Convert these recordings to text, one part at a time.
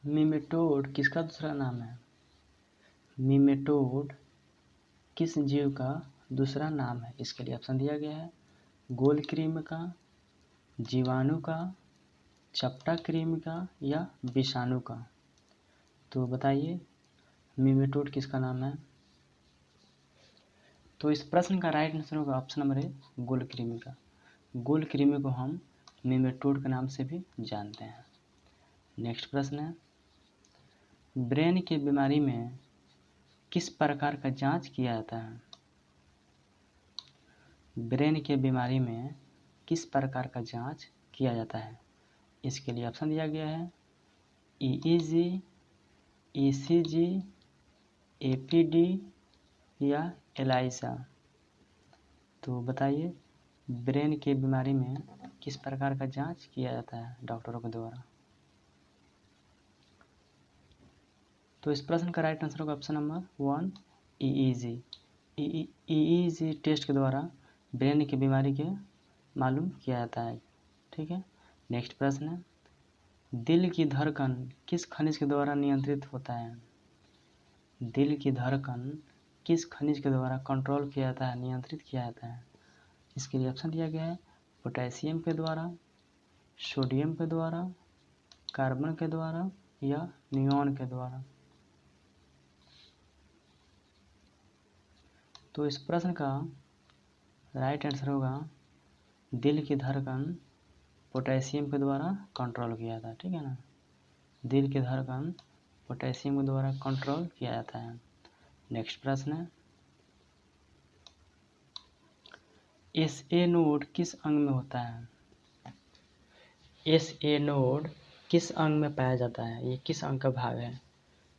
मीमेटोड किसका दूसरा नाम है? मीमेटोड किस जीव का दूसरा नाम है? इसके लिए ऑप्शन दिया गया है गोल कृमि का, जीवाणु का, चपटा कृमि का या विषाणु का। तो बताइए मीमेटोड किसका नाम है? तो इस प्रश्न का राइट आंसर होगा ऑप्शन नंबर ए गोल कृमि का। गोल कृमि को हम मीमेटोड के नाम से भी जानते हैं। नेक्स्ट प्रश्न है ब्रेन की बीमारी में किस प्रकार का जांच किया जाता है? ब्रेन के बीमारी में किस प्रकार का जांच किया जाता है? इसके लिए ऑप्शन दिया गया है ईईजी, ईसीजी, एपीडी या एलाइसा। तो बताइए ब्रेन के बीमारी में किस प्रकार का जांच किया जाता है डॉक्टरों के द्वारा? तो इस प्रश्न का राइट आंसर होगा option number 1 EEG. EEG test के द्वारा ब्रेन की बीमारी के मालूम किया जाता है। ठीक है। नेक्स्ट प्रश्न है दिल की धड़कन किस खनिज के द्वारा नियंत्रित होता है? दिल की धड़कन किस खनिज के द्वारा कंट्रोल किया जाता है, नियंत्रित किया जाता है? इसके लिए ऑप्शन दिया गया है पोटेशियम के द्वारा, सोडियम के द्वारा, कार्बन के द्वारा या नियॉन के द्वारा। तो इस प्रश्न का राइट आंसर होगा दिल की धड़कन पोटेशियम के द्वारा कंट्रोल किया जाता है। ठीक है ना, दिल की धड़कन पोटेशियम के द्वारा कंट्रोल किया जाता है। नेक्स्ट प्रश्न है एसए नोड किस अंग में होता है? एसए नोड किस अंग में पाया जाता है? ये किस अंग का भाग है?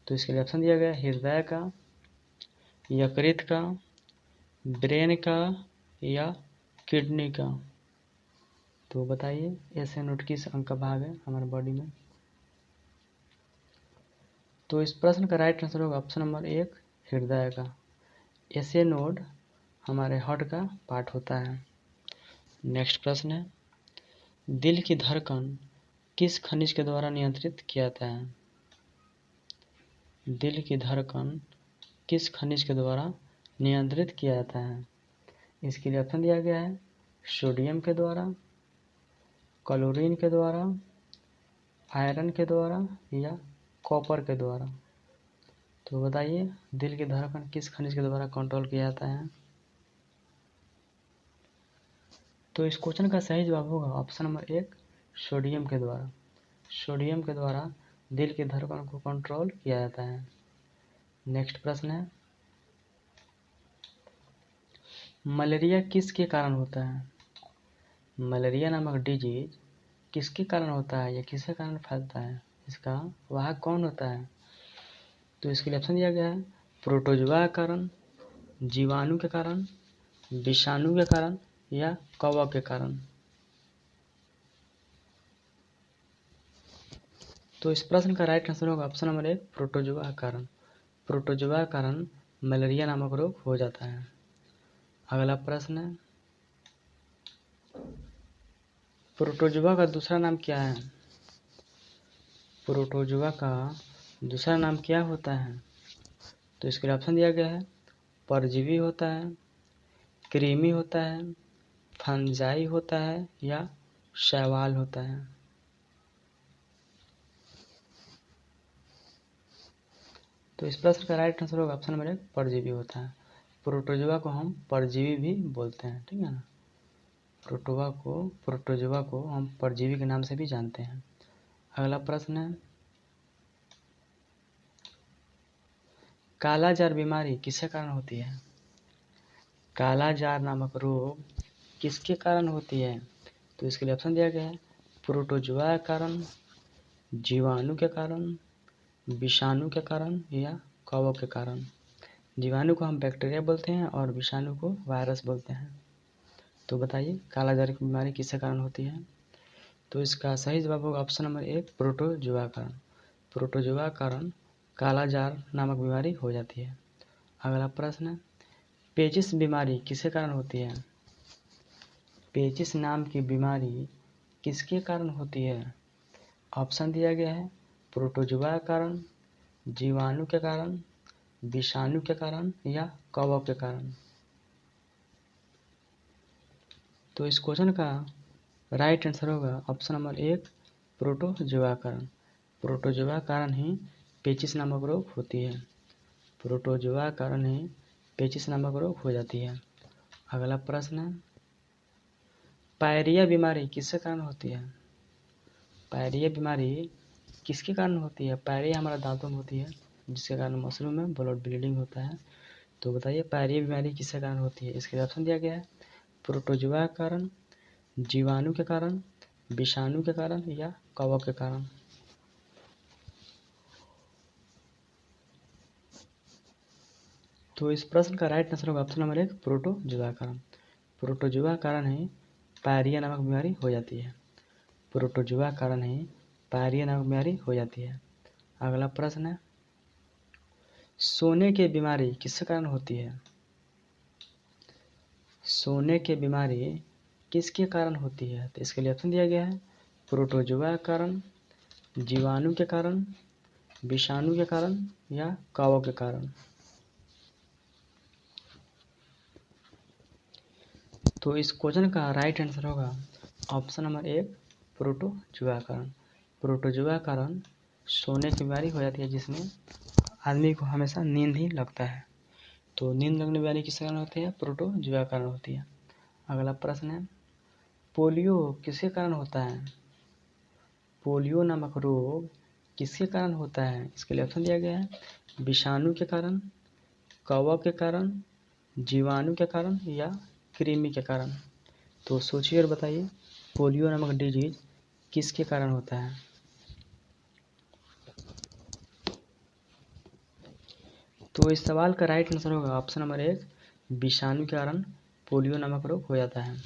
तो इसके लिए ऑप्शन दिया गया हृदय का, यकृत का, ब्रेन का या किडनी का। तो बताइए एसए नोड किस अंग का भाग है हमारे बॉडी में? तो इस प्रश्न का राइट आंसर होगा ऑप्शन नंबर 1 हृदय का। एसए नोड हमारे हार्ट का पार्ट होता है। नेक्स्ट प्रश्न है दिल की धड़कन किस खनिज के द्वारा नियंत्रित किया जाता है? दिल की धड़कन किस खनिज के द्वारा नियंत्रित किया जाता है? इसके लिए ऑप्शन दिया गया है सोडियम के द्वारा, क्लोरीन के द्वारा, आयरन के द्वारा या कॉपर के द्वारा। तो बताइए दिल की धड़कन किस खनिज के द्वारा कंट्रोल किया जाता है? तो इस क्वेश्चन का सही जवाब होगा ऑप्शन नंबर 1 सोडियम के द्वारा। सोडियम के द्वारा दिल की धड़कन को कंट्रोल किया जाता है। नेक्स्ट प्रश्न है मलेरिया किसके कारण होता है? मलेरिया नामक डिजीज किसके कारण होता है या किसके कारण फैलता है? इसका वाहक कौन होता है? तो इसके लिए ऑप्शन दिया गया है प्रोटोजोआ के कारण, जीवाणु के कारण, विषाणु के कारण या कवक के कारण। तो इस प्रश्न का राइट आंसर होगा ऑप्शन नंबर 1 प्रोटोजोआ के कारण। प्रोटोजोआ के कारण मलेरिया नामक रोग हो जाता है। अगला प्रश्न है प्रोटोजोआ का दूसरा नाम क्या है? प्रोटोजोआ का दूसरा नाम क्या होता है? तो इसके लिए ऑप्शन दिया गया है परजीवी होता है, कृमि होता है, फंजाई होता है या शैवाल होता है। तो इस प्रश्न का राइट आंसर होगा ऑप्शन नंबर 1 परजीवी होता है। प्रोटोजोआ को हम परजीवी भी बोलते हैं। ठीक है ना, प्रोटोजोआ को हम परजीवी के नाम से भी जानते हैं। अगला प्रश्न है कालाजार बीमारी किसके कारण होती है? कालाजार नामक रोग किसके कारण होती है? तो इसके लिए ऑप्शन दिया गया है प्रोटोजोआ के कारण, जीवाणु के कारण, विषाणु के कारण या कवक के कारण। जीवाणु को हम बैक्टीरिया बोलते हैं और विषाणु को वायरस बोलते हैं। तो बताइए कालाजार की बीमारी किसके कारण होती है? तो इसका सही जवाब होगा ऑप्शन नंबर 1 प्रोटोजोआ कारण। प्रोटोजोआ कारण कालाजार नामक बीमारी हो जाती है। अगला प्रश्न है पेचिस बीमारी किसके कारण होती है? पेचिस नाम की बीमारी किसके कारण होती है? ऑप्शन दिया गया है प्रोटोजुआ के कारण, जीवाणु के कारण, विषाणु के कारण या कवक के कारण। तो इस क्वेश्चन का राइट आंसर होगा ऑप्शन नंबर 1 प्रोटोजुआ कारण। प्रोटोजुआ कारण ही पेचिश नामक रोग होती है। प्रोटोजुआ कारण ही पेचिश नामक रोग हो जाती है। अगला प्रश्न है, पायरिया बीमारी किसके कारण होती है? पायरिया बीमारी किसके कारण होती है? पायरिया हमारा दांतों में होती है, जिसके कारण मशरूम में ब्लड ब्लीडिंग होता है। तो बताइए पायरिया बीमारी किसके कारण होती है? इसके लिए ऑप्शन दिया गया है प्रोटोजुआ के कारण, जीवाणु के कारण, विषाणु के कारण या कवक के कारण। तो इस प्रश्न का राइट आंसर होगा ऑप्शन नंबर 1 प्रोटोजुआ कारण। प्रोटोजुआ कारण ही पायरिया नामक बीमारी हो जाती है। प्रोटोजुआ कारण ही पायरिया नामक बीमारी हो जाती है। अगला प्रश्न है, सोने की बीमारी किसके कारण होती है? सोने की बीमारी किसके कारण होती है? तो इसके लिए ऑप्शन दिया गया है प्रोटोजुआ के कारण, जीवाणु के कारण, विषाणु के कारण या कवक के कारण। तो इस क्वेश्चन का राइट आंसर होगा ऑप्शन नंबर 1 प्रोटोजुआ कारण। प्रोटोजुआ कारण सोने की बीमारी हो जाती है, जिसमें आदमी को हमेशा नींद ही लगता है। तो नींद लगने बीमारी किसके कारण होती है? प्रोटोजुआ कारण होती है। अगला प्रश्न है, पोलियो किसके कारण होता है? पोलियो नामक रोग किसके कारण होता है? इसके लिए ऑप्शन दिया गया है विषाणु के कारण, कवक के कारण, जीवाणु के कारण या कृमि के कारण। तो सोचिए और बताइए पोलियो नामक डिजीज किसके कारण होता है? तो इस सवाल का राइट आंसर होगा ऑप्शन नंबर 1 विषाणु के कारण पोलियो नामक रोग हो जाता है।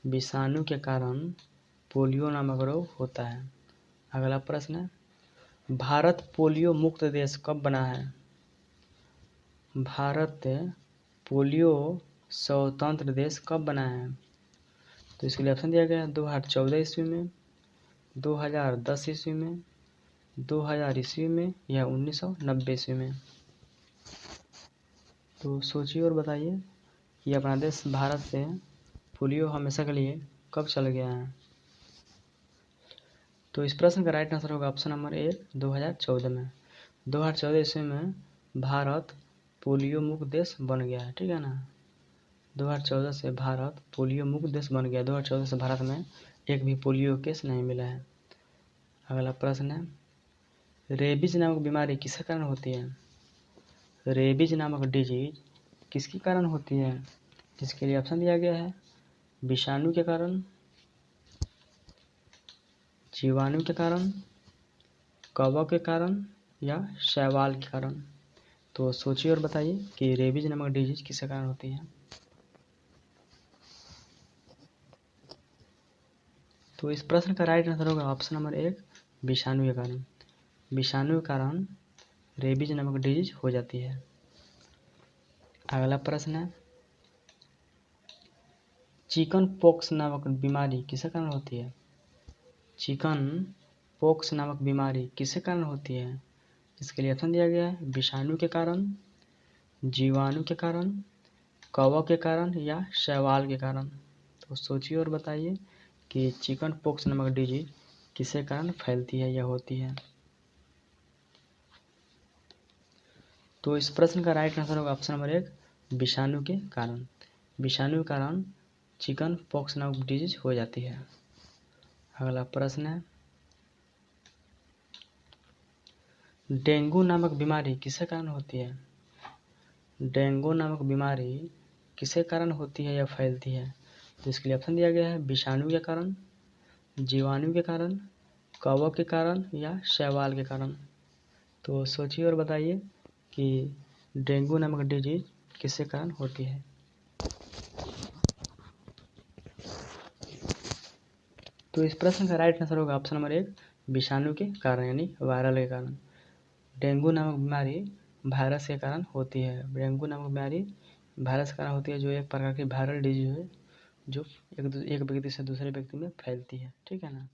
विषाणु के कारण पोलियो नामक रोग होता है। अगला प्रश्न है, भारत पोलियो मुक्त देश कब बना है? भारत पोलियो स्वतंत्र देश कब बना है? तो इसके लिए ऑप्शन दिया गया है 2014 ईस्वी में, 2010 ईस्वी में, 2000 ईस्वी में या 1990 ईस्वी में। तो सोचिए और बताइए कि अपना देश भारत से पोलियो हमेशा के लिए कब चल गया है? तो इस प्रश्न का राइट आंसर होगा ऑप्शन नंबर 1 2014 में। 2014 ईस्वी में भारत पोलियो मुक्त देश बन गया है, ठीक है ना। 2014 से भारत पोलियो मुक्त देश बन गया। 2014 से भारत में एक भी पोलियो केस नहीं मिला है। अगला प्रश्न है, रेबीज नामक बीमारी किसके कारण होती है? रेबीज नामक डिजीज किसके कारण होती है? इसके लिए ऑप्शन दिया गया है विषाणु के कारण, जीवाणु के कारण, कवक के कारण या शैवाल के कारण। तो सोचिए और बताइए कि रेबीज नामक डिजीज किसके कारण होती है? तो इस प्रश्न का राइट आंसर होगा ऑप्शन नंबर 1 विषाणु के कारण। विषाणु के कारण रेबीज नामक डिजीज हो जाती है। अगला प्रश्न है, चिकन पॉक्स नामक बीमारी किसके कारण होती है? चिकन पॉक्स नामक बीमारी किसके कारण होती है? इसके लिए ऑप्शन दिया गया है विषाणु के कारण, जीवाणु के कारण, कवक के कारण या शैवाल के कारण। तो सोचिए और बताइए कि चिकन पॉक्स नामक डिजीज किसके कारण फैलती है या होती है? तो इस प्रश्न का राइट आंसर होगा ऑप्शन नंबर 1 विषाणु के कारण। विषाणु के कारण चिकन पॉक्स नामक डिजीज हो जाती है। अगला प्रश्न है, डेंगू नामक बीमारी किसके कारण होती है? डेंगू नामक बीमारी किसके कारण होती है या फैलती है? तो इसके लिए ऑप्शन दिया गया है विषाणु के कारण, जीवाणु के कारण, कवक के कारण या शैवाल के कारण। तो सोचिए और बताइए कि डेंगू नामक डिजीज किसके कारण होती है? तो इस प्रश्न का राइट आंसर होगा ऑप्शन नंबर 1 विषाणु के कारण यानी वायरल के कारण। डेंगू नामक बीमारी वायरस के कारण होती है। डेंगू नामक बीमारी वायरस के कारण होती है, जो एक प्रकार की वायरल डिजीज है, जो एक व्यक्ति से दूसरे व्यक्ति में फैलती है, ठीक है ना।